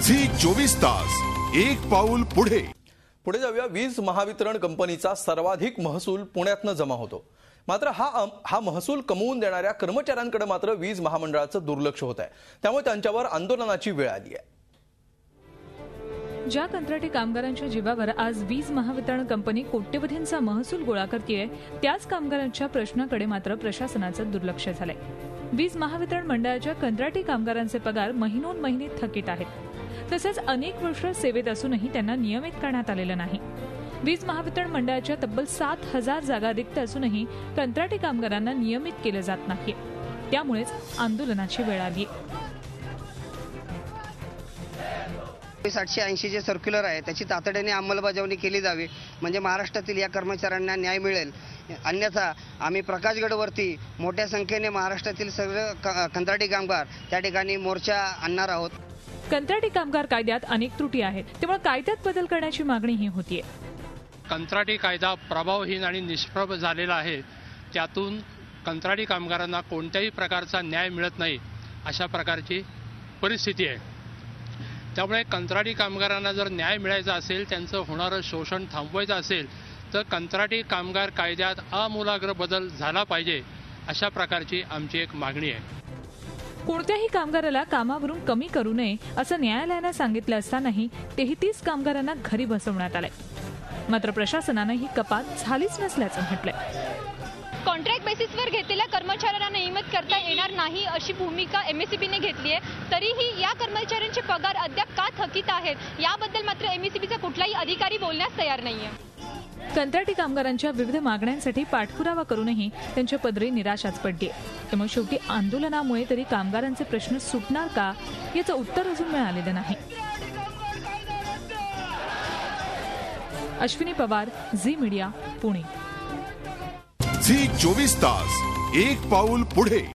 Zee 24 तास एक पाऊल पुढे। पुढे जाऊया। वीज महावितरण कंपनीचा सर्वाधिक महसूल पुण्यातनं जमा होतो, मात्र हा महसूल कमवून देणाऱ्या कर्मचाऱ्यांकडे मात्र वीज महामंडळाचं दुर्लक्ष होत आहे। त्यामुळे त्यांच्यावर आंदोलनाची वेळ आली आहे। ज्या कंत्राटी कामगारांच्या जीवावर आज वीज महावितरण कंपनी कोट्यवधींचा महसूल गोळा करतेय, त्याच कामगारांच्या प्रश्नाकडे मात्र प्रशासनाचं दुर्लक्ष झालंय। वीज महावितरण मंडळाच्या कंत्राटी कामगारांचे पगार महिनोन महिने थकीत आहेत। तसेच अनेक वर्ष सेवेत असूनही त्यांना नियमित करण्यात आलेलं नाही। वीज महावितरण मंडळाच्या तब्बल 7,000 जागा रिक्त असूनही कंत्राटी कामगारांना नियमित केलं जात नाही। त्यामुळेच आंदोलनाची वेळ आली। 880 जे सर्क्युलर आहे त्याची तातडीने अंमलबजावणी केली जावी, म्हणजे महाराष्ट्रातील या कर्मचाऱ्यांना न्याय मिळेल। अन्यथा आम्ही प्रकाशगडवरती मोठ्या संख्येने महाराष्ट्रातील सर्व कंत्राटी कामगार त्या ठिकाणी मोर्चा आणणार आहोत। कंत्राटी कामगार कायद्यात अनेक त्रुटी आहेत, त्यामुळे कायद्यात बदल करण्याची मागणीही होतीये। कंत्राटी कायदा प्रभावहीन आणि निष्प्रभ झालेला आहे। त्यातून कंत्राटी कामगारांना कोणत्याही प्रकारचा न्याय मिळत नाही, अशा प्रकारची परिस्थिती आहे। त्यामुळे कंत्राटी कामगारांना जर न्याय मिळायचा असेल, त्यांचं होणारं शोषण थांबवायचं असेल, तर कंत्राटी कामगार कायद्यात आमूलाग्र बदल झाला पाहिजे, अशा प्रकारची आमची एक मागणी आहे। कोणत्याही कामगाराला कामावरून कमी करू नये असं न्यायालयानं सांगितलं असतानाही 33 कामगारांना घरी बसवण्यात आलंय। मात्र प्रशासनानं ही कपात झालीच नसल्याचं म्हटलंय। कॉन्ट्रॅक्ट बेसिसवर घेतलेल्या कर्मचाऱ्यांना नियमित करता येणार नाही अशी भूमिका एमएससीबीने घेतली आहे। तरीही या कर्मचाऱ्यांचे पगार अद्याप का थकीत आहेत, याबद्दल मात्र एमएससीबीचा कुठलाही अधिकारी बोलण्यास तयार नाहीये। कंत्राटी कामगारांच्या विविध मागण्यांसाठी पाठपुरावा करूनही त्यांच्या पदरी निराशाच पडली आहे। त्यामुळे शेवटी आंदोलनामुळे तरी कामगारांचे प्रश्न सुटणार का, याचं उत्तर अजून मिळालेलं नाही। अश्विनी पवार, झी मीडिया, पुणे। झी 24 तास एक पाऊल पुढे।